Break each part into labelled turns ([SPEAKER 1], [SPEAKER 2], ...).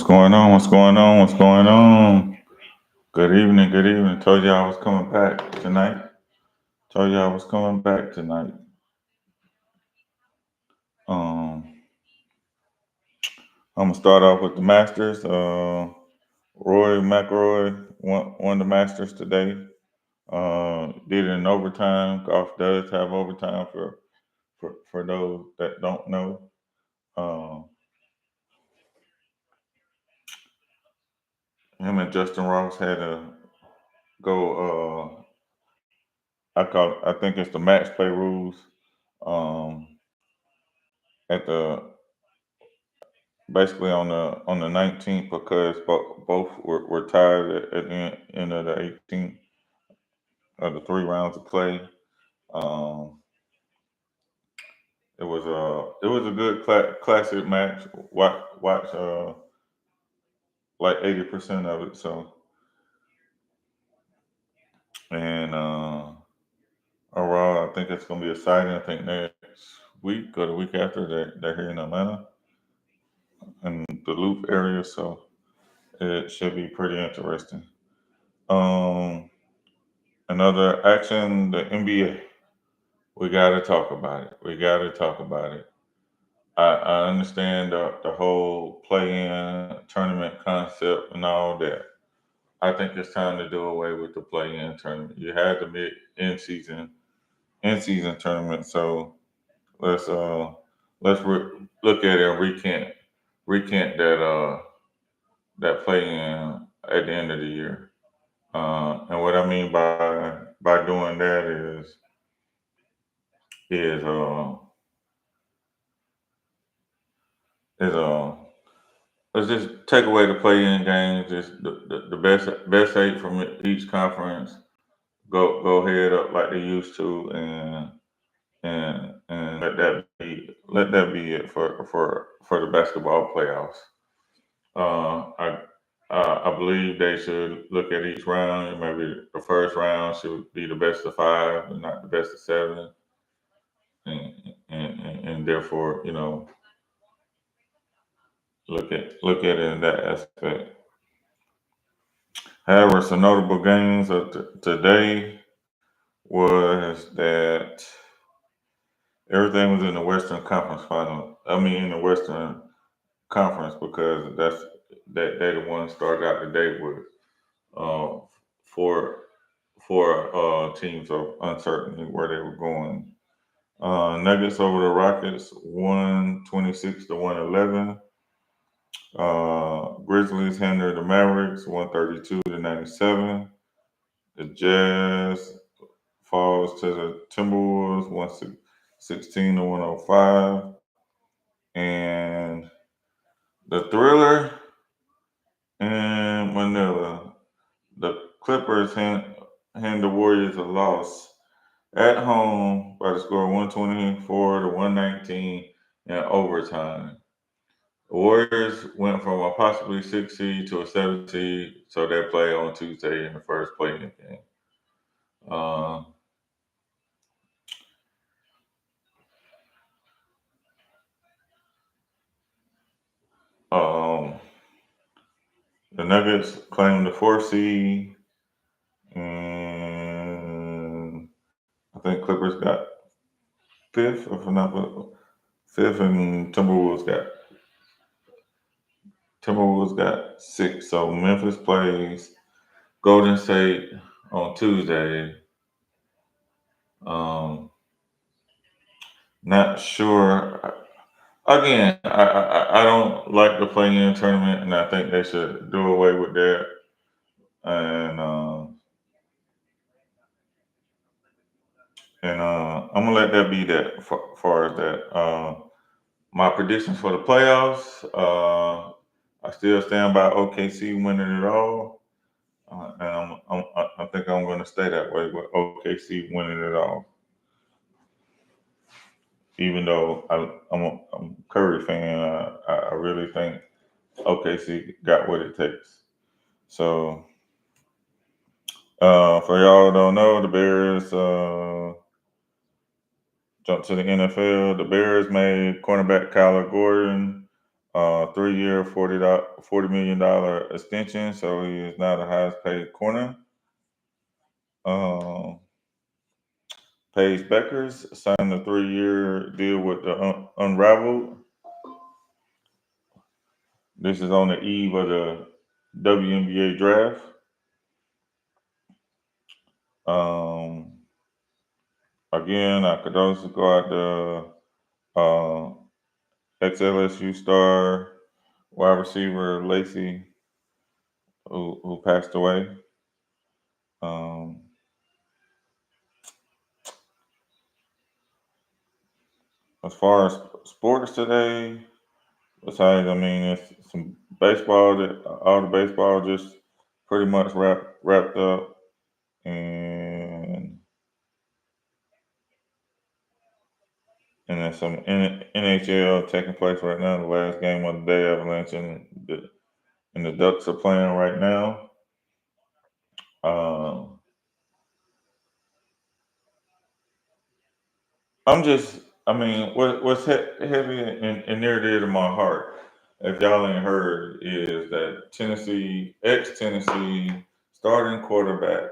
[SPEAKER 1] going on? What's going on? What's going on? Good evening. Good evening. Told you I was coming back tonight. Told you I was coming back tonight. Um, I'm gonna start off with the Masters. Roy McIlroy won the Masters today. Did it in overtime. Golf does have overtime for those that don't know. Um, Him and Justin Ross had to go. I think it's the match play rules. Um, at the basically on the 19th because both were tied at the end of the 18th of the 3 rounds of play. Um, it was a good classic match. Watch like 80% of it. So and overall, I think it's gonna be exciting. I think next week or the week after they're here in Atlanta in the Loop area, so it should be pretty interesting. Um, Another action, the NBA. We got to talk about it. We got to talk about it. I understand the whole play-in tournament concept and all that. I think it's time to do away with the play-in tournament. You had the mid in-season tournament. So let's uh look at it and recant that play-in at the end of the year. And what I mean by doing that is is let's just take away the play-in games. Just the best eight from each conference go head up like they used to, and let that be it for the basketball playoffs. I believe they should look at each round. Maybe the first round should be the best of five and not the best of seven, and therefore look at it in that aspect. However, some notable games of today was that everything was in the Western Conference final. I mean, in the Western Conference because they the ones started out the day with uh, four teams of uncertainty where they were going. Nuggets over the Rockets, 126 to 111. Grizzlies handled the Mavericks, 132 to 97. The Jazz falls to the Timberwolves, 116 to 105. And the Thriller in Manila, the Clippers hand the Warriors a loss at home by the score of 124 to 119 in overtime. The Warriors went from a possibly 6 seed to a 7 seed, so they play on Tuesday in the first play-in game. Uh, um, the Nuggets claimed the 4th seed, and I think Clippers got fifth, if I'm not fifth, and Timberwolves got sixth. So Memphis plays Golden State on Tuesday. Um, Not sure. Again, I don't like the play-in tournament, and I think they should do away with that. And I'm gonna let that be that far as that. My predictions for the playoffs. I still stand by OKC winning it all, and I think I'm going to stay that way with OKC winning it all. Even though I'm a Curry fan, I really think OKC got what it takes. So for y'all who don't know, the Bears jump to the NFL. The Bears made cornerback Kyler Gordon 3 year, $40 million extension, so he is now the highest paid corner. Um, Paige Beckers signed a 3 year deal with the Unraveled. This is on the eve of the WNBA draft. Um, Again, our condolences go out to ex-LSU star wide receiver Lacey, who passed away. Um, as far as sports today, besides, I mean, it's some baseball. That all the baseball just pretty much wrapped up, and there's some NHL taking place right now. The last game of the day, Avalanche and the Ducks are playing right now. Um, I mean, what's heavy and near dear to my heart, if y'all ain't heard, is that ex-Tennessee starting quarterback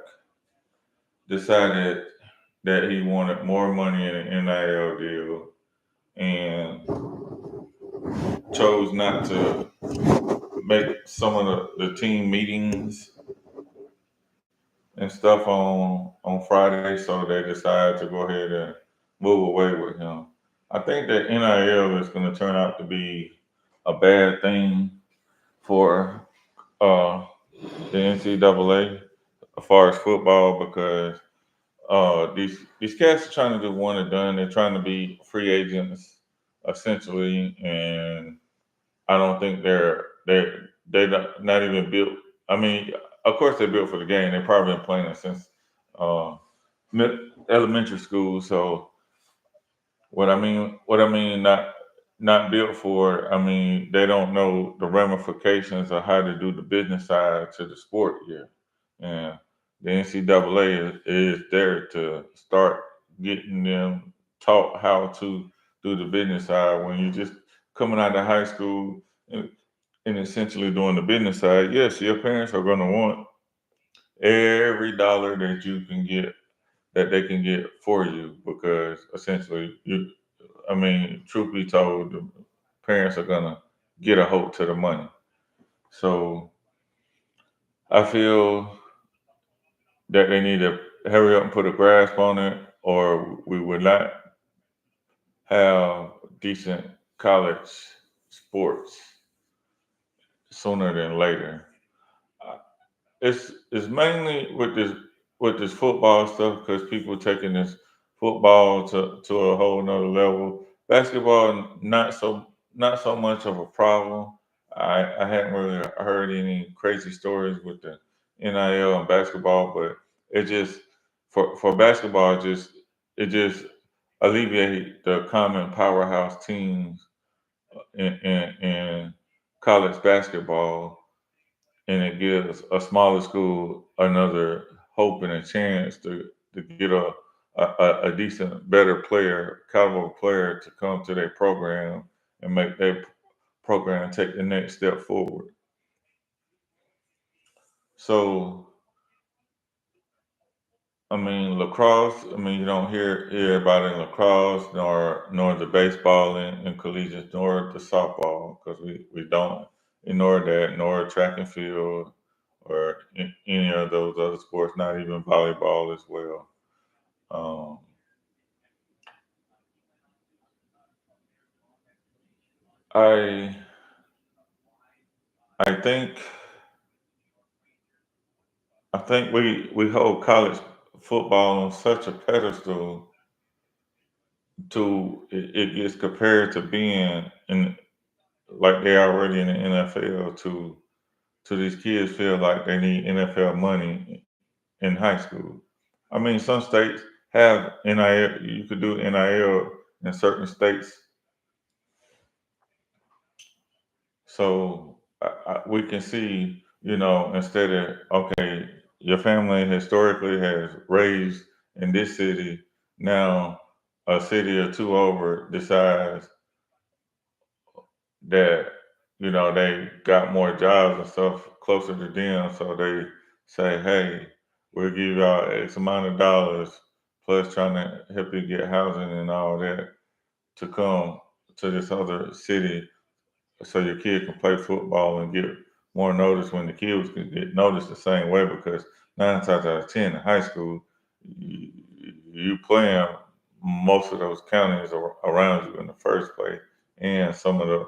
[SPEAKER 1] decided that he wanted more money in an NIL deal and chose not to make some of the team meetings and stuff on Friday, so they decided to go ahead and move away with him. I think that NIL is going to turn out to be a bad thing for uh, the NCAA as far as football, because these cats are trying to do one and done. They're trying to be free agents essentially, and I don't think they're not even built. I mean, of course they're built for the game. They've probably been playing it since uh, elementary school. So what I mean, not built for it. I mean, they don't know the ramifications of how to do the business side to the sport yet. And the NCAA is there to start getting them taught how to do the business side. When you're just coming out of high school and essentially doing the business side, yes, your parents are going to want every dollar that you can get, that they can get for you, because essentially I mean, truth be told, the parents are gonna get a hold to the money. So I feel that they need to hurry up and put a grasp on it, or we would not have decent college sports sooner than later. Uh, It's mainly with this football stuff, because people taking this football to a whole nother level. Basketball not so much of a problem. I hadn't really heard any crazy stories with the NIL and basketball, but it just for basketball it just alleviate the common powerhouse teams in college basketball, and it gives a smaller school another hope and a chance to get a decent, better player, caliber player to come to their program and make their program take the next step forward. So, I mean, lacrosse. I mean, you don't hear about it in lacrosse, nor the baseball in collegiate, nor the softball, because we don't ignore that, nor track and field, or any of those other sports, not even volleyball as well. Um, I I think we hold college football on such a pedestal to it gets compared to being in, like they already in the NFL, to these kids feel like they need NFL money in high school. I mean, some states have NIL. You could do NIL in certain states. So we can see, instead of, okay, your family historically has raised in this city, now a city or two over decides that they got more jobs and stuff closer to them, so they say, hey, we'll give y'all X amount of dollars plus trying to help you get housing and all that to come to this other city so your kid can play football and get more notice when the kids can get noticed the same way because 9 times out of 10 in high school, you, you playing most of those counties around you in the first place and some of the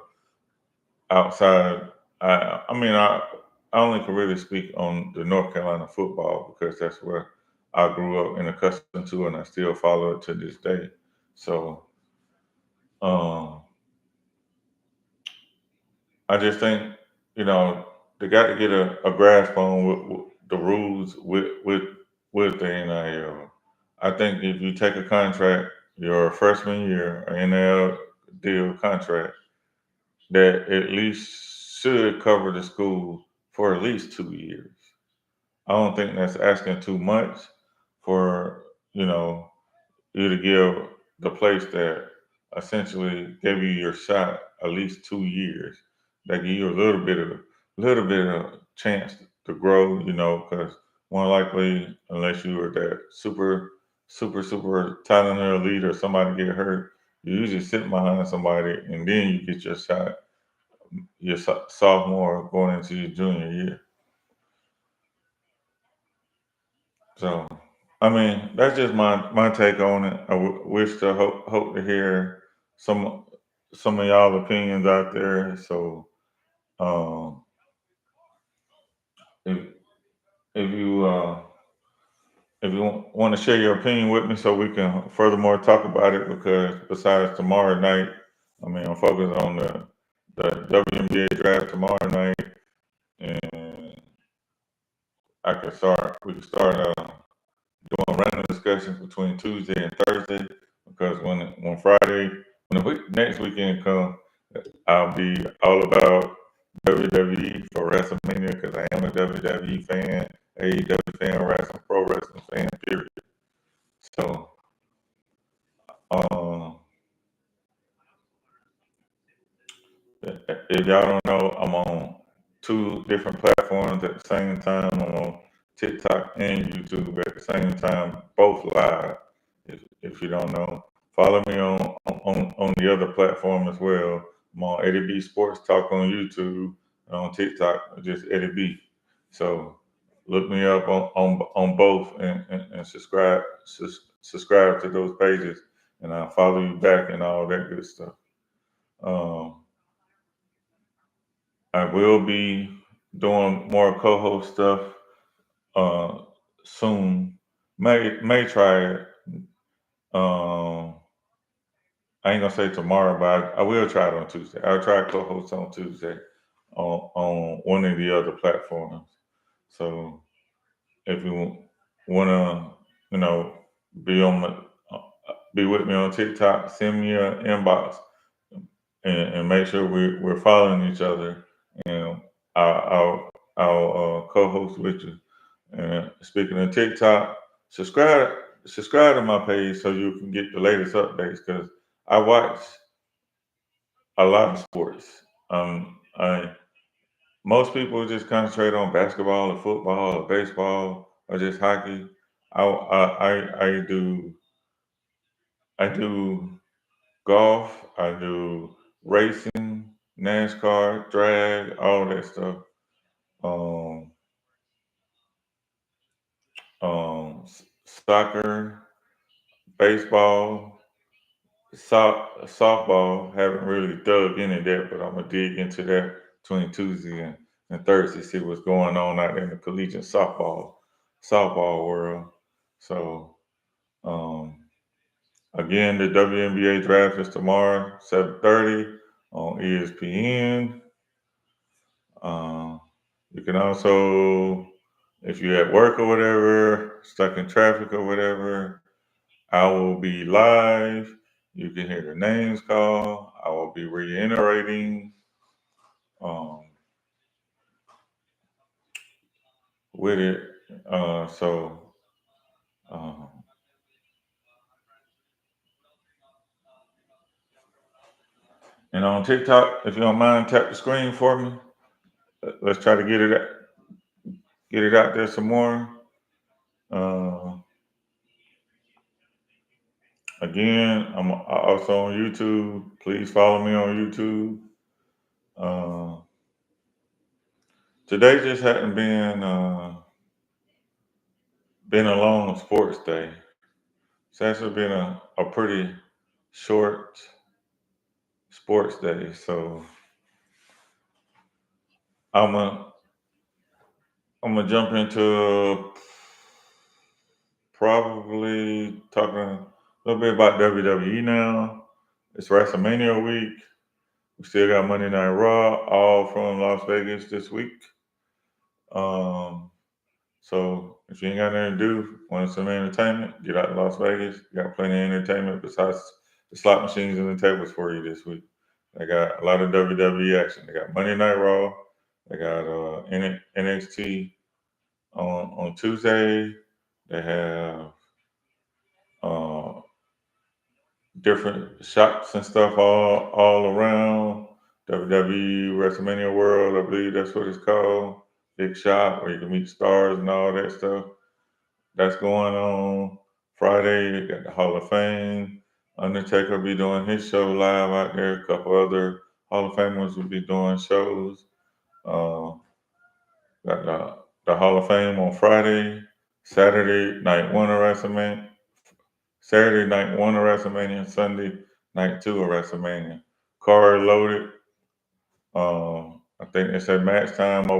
[SPEAKER 1] outside. I only can really speak on the North Carolina football because that's where I grew up and accustomed to, and I still follow it to this day. So um, I just think they got to get a grasp on the rules with the NIL. I think if you take a contract your freshman year, an NIL deal contract, that at least should cover the school for at least 2 years. I don't think that's asking too much for you know you to give the place that essentially gave you your shot at least 2 years. That give you a little bit of chance to grow, because more likely, unless you were that super talented elite or somebody get hurt, you usually sit behind somebody and then you get your shot your sophomore going into your junior year. So, I mean, that's just my take on it. I wish to hope to hear some some of y'all opinions out there. So, um, if if you if you want to share your opinion with me, so we can furthermore talk about it, because besides tomorrow night, I mean, I'm focused on the WNBA draft tomorrow night, and we can start doing random discussions between Tuesday and Thursday, because when Friday, when the next weekend comes, I'll be all about WWE for WrestleMania because I am a WWE fan, AEW fan, wrestling, pro wrestling fan, period. So, um, if y'all don't know, I'm on two different platforms at the same time. I'm on TikTok and YouTube at the same time, both live. If you don't know, follow me on the other platform as well. I'm on EddieB Sports Talk on YouTube and on TikTok, just EddieB. So look me up on both and subscribe to those pages, and I'll follow you back and all that good stuff. Um, I will be doing more co-host stuff uh, soon. May try it. Um, I ain't gonna say tomorrow, but I will try it on Tuesday. I'll try to co-host on Tuesday on one of the other platforms. So if you wanna, you know, be on my, be with me on TikTok, send me an inbox and make sure we're following each other, and I'll co-host with you. And speaking of TikTok, subscribe subscribe to my page so you can get the latest updates, because I watch a lot of sports. I Most people just concentrate on basketball or football or baseball or just hockey. I do golf. I do racing, NASCAR, drag, all that stuff. Um, Soccer, baseball, softball. Haven't really dug into that, but I'm gonna dig into that between Tuesday and Thursday. See what's going on out there in the collegiate softball world. So um, again, the WNBA draft is tomorrow, 7:30 on ESPN. Um, you can also, if you're at work or whatever, stuck in traffic or whatever, I will be live. You can hear the names call. I will be reiterating um, with it. So, um, And on TikTok, if you don't mind, tap the screen for me. Let's try to get it out there some more. Uh, Again, I'm also on YouTube. Please follow me on YouTube. Uh, Today just hadn't been a long sports day. It's actually been a pretty short sports day. So I'm gonna I'm gonna jump into probably talking a little bit about WWE now. It's WrestleMania week. We still got Monday Night Raw, all from Las Vegas this week. Um, so if you ain't got nothing to do, want some entertainment, get out to Las Vegas. Got plenty of entertainment besides the slot machines and the tables for you this week. They got a lot of WWE action. They got Monday Night Raw. They got NXT on Tuesday. They have uh, different shops and stuff all around WWE WrestleMania World. I believe that's what it's called. Big shop where you can meet stars and all that stuff. That's going on Friday. You got the Hall of Fame. Undertaker will be doing his show live out there. A couple other Hall of Famers will be doing shows. Uh, got the Hall of Fame on Friday. Saturday night one of WrestleMania. Saturday night one of WrestleMania. Sunday night two of WrestleMania. Card loaded. I think they said match time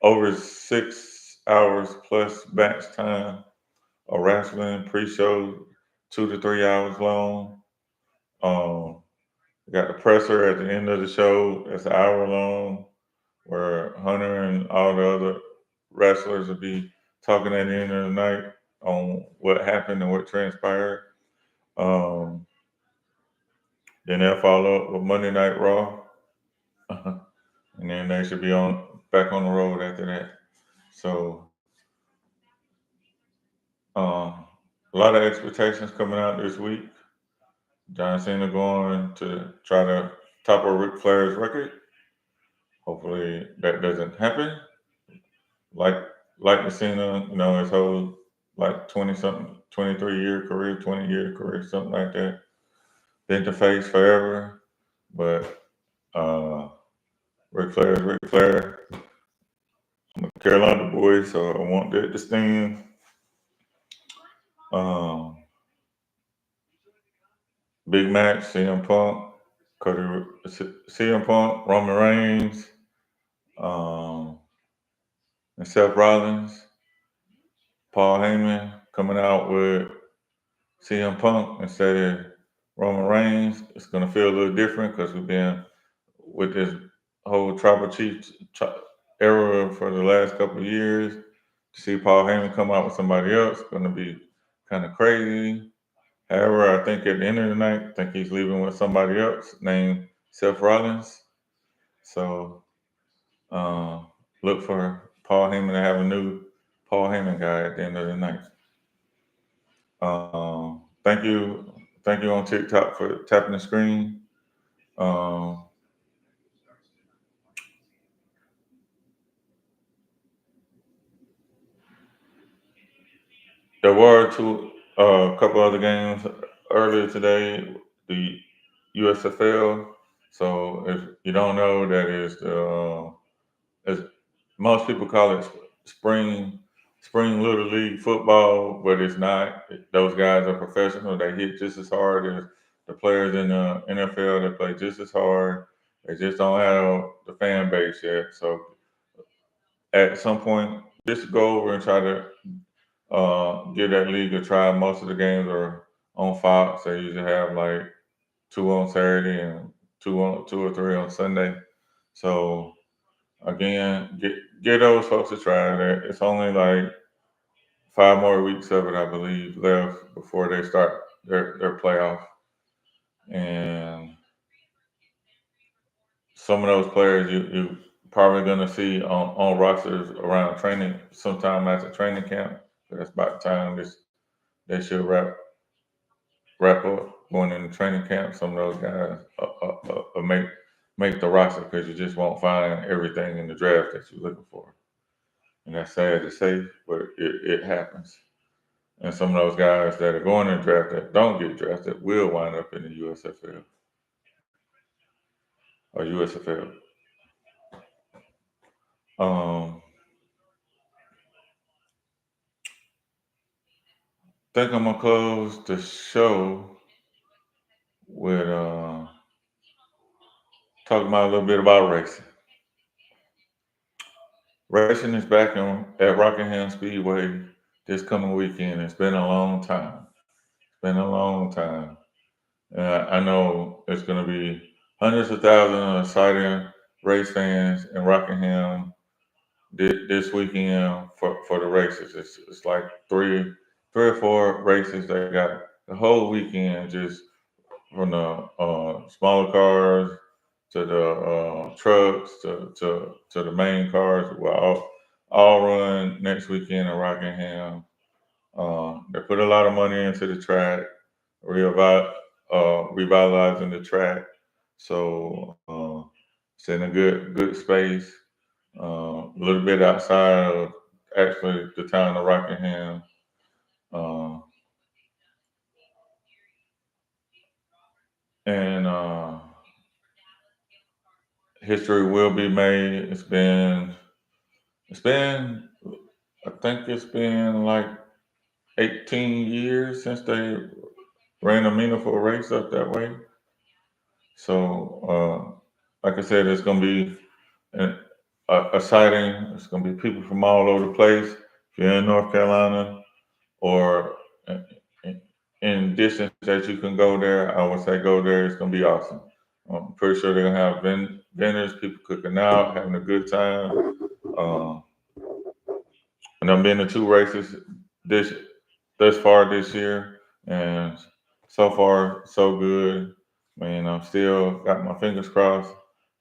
[SPEAKER 1] over 6 hours plus match time. A wrestling pre-show 2 to 3 hours long. We got the presser at the end of the show. It's an hour long, where Hunter and all the other wrestlers will be talking at the end of the night on what happened and what transpired. Um, then they'll follow up with Monday Night Raw, and then they should be on back on the road after that. So um, a lot of expectations coming out this week. John Cena going to try to topple Ric Flair's record. Hopefully that doesn't happen. Like the Cena, his whole like 20 something, 23-year career, 20-year career, something like that. Been to face forever. But Ric Flair's Ric Flair. I'm a Carolina boy, so I want that to stand. Um, Big match, CM Punk, Roman Reigns, um, and Seth Rollins. Paul Heyman coming out with CM Punk instead of Roman Reigns. It's going to feel a little different because we've been with this whole tribal chief era for the last couple of years. To see Paul Heyman come out with somebody else going to be kind of crazy. However, I think at the end of the night, I think he's leaving with somebody else named Seth Rollins. So uh, look for Paul Heyman to have a new Paul Heyman guy at the end of the night. Thank you on TikTok for tapping the screen. Um, there were a couple other games earlier today. The USFL. So if you don't know, that is as most people call it spring little league football, but it's not. Those guys are professional. They hit just as hard as the players in the NFL. They play just as hard. They just don't have the fan base yet. So at some point, just go over and try to give that league a try. Most of the games are on Fox. They usually have like two on Saturday and two or three on Sunday. So again, get those folks to try it. It's only like 5 more weeks of it, I believe, left before they start their playoff. And some of those players you probably gonna see on rosters around training sometime after training camp. That's about the time they should wrap up. going into training camp, some of those guys make the roster because you just won't find everything in the draft that you're looking for. And that's sad to say, but it happens. And some of those guys that are going in the draft that don't get drafted will wind up in the USFL or USFL. Um, think I'm gonna close the show with talking about a little bit about racing. Racing is back at Rockingham Speedway this coming weekend. It's been a long time. It's been a long time. I know it's going to be hundreds of thousands of exciting race fans in Rockingham this weekend for the races. It's like three or four races. They got the whole weekend just from the smaller cars to the trucks to the main cars. Will all run next weekend in Rockingham. They put a lot of money into the track, revitalizing the track. So it's in a good space, a little bit outside of actually the town of Rockingham. Uh, and history will be made. It's been I think it's been like 18 years since they ran a meaningful race up that way. So, like I said, it's going to be a sighting. It's going to be people from all over the place. If you're in North Carolina or in distance that you can go there, I would say go there. It's going to be awesome. I'm pretty sure they're going to have vendors, people cooking out, having a good time. Uh, and I've been to two races this thus far this year, and so far so good. Man, I'm still got my fingers crossed.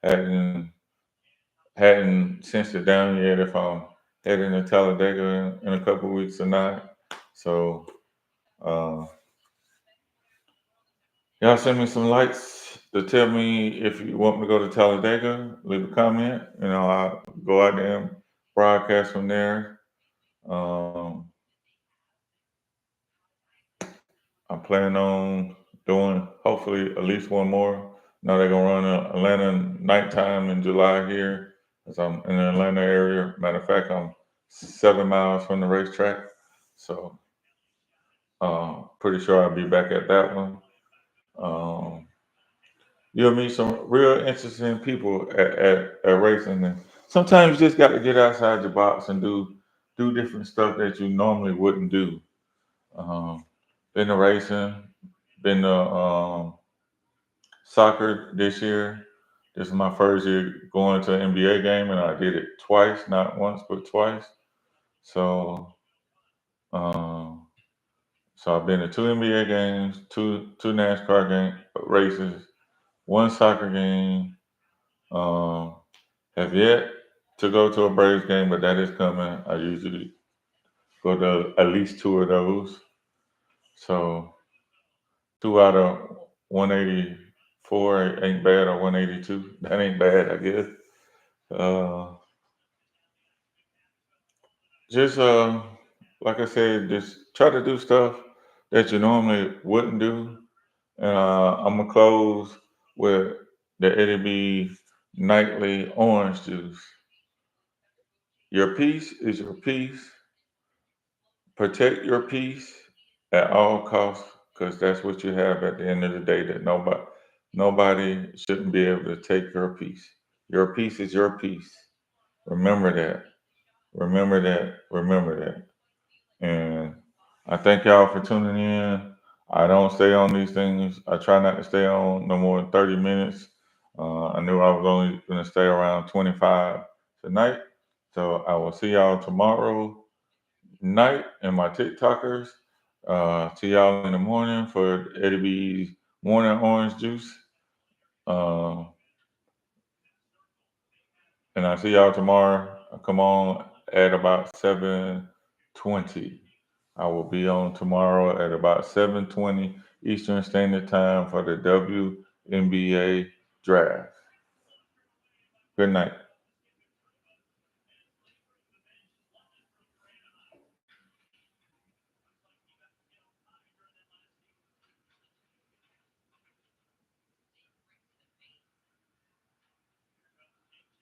[SPEAKER 1] Hadn't hadn't cinched it down yet if I'm heading to Talladega in a couple weeks or not. So uh, y'all send me some likes to tell me if you want me to go to Talladega. Leave a comment. I'll go out there and broadcast from there. Um, I'm planning on doing hopefully at least one more. Now they're gonna run Atlanta nighttime in July here, as I'm in the Atlanta area. Matter of fact, I'm 7 miles from the racetrack, so pretty sure I'll be back at that one. Um, you'll meet some real interesting people at racing, and sometimes you just got to get outside your box and do different stuff that you normally wouldn't do. Um, been to racing, been to soccer this year. This is my first year going to an NBA game, and I did it twice, not once, but twice. So, um, so I've been to two NBA games, two NASCAR races, one soccer game. Um, have yet to go to a Braves game, but that is coming. I usually go to at least two of those. So two out of 184 ain't bad, or 182. That ain't bad, I guess. Uh, just like I said, just try to do stuff that you normally wouldn't do. And I'm gonna close with the EddieB nightly orange juice. Your peace is your peace. Protect your peace at all costs, because that's what you have at the end of the day. That nobody shouldn't be able to take your peace. Your peace is your peace. Remember that. Remember that. Remember that. And I thank y'all for tuning in. I don't stay on these things. I try not to stay on no more than 30 minutes. I knew I was only going to stay around 25 tonight. So I will see y'all tomorrow night and my TikTokers. See y'all in the morning for Eddie morning orange juice. Uh, and I see y'all tomorrow. Come on at about 7:20. I will be on tomorrow at about 7:20 Eastern Standard Time for the WNBA draft. Good night.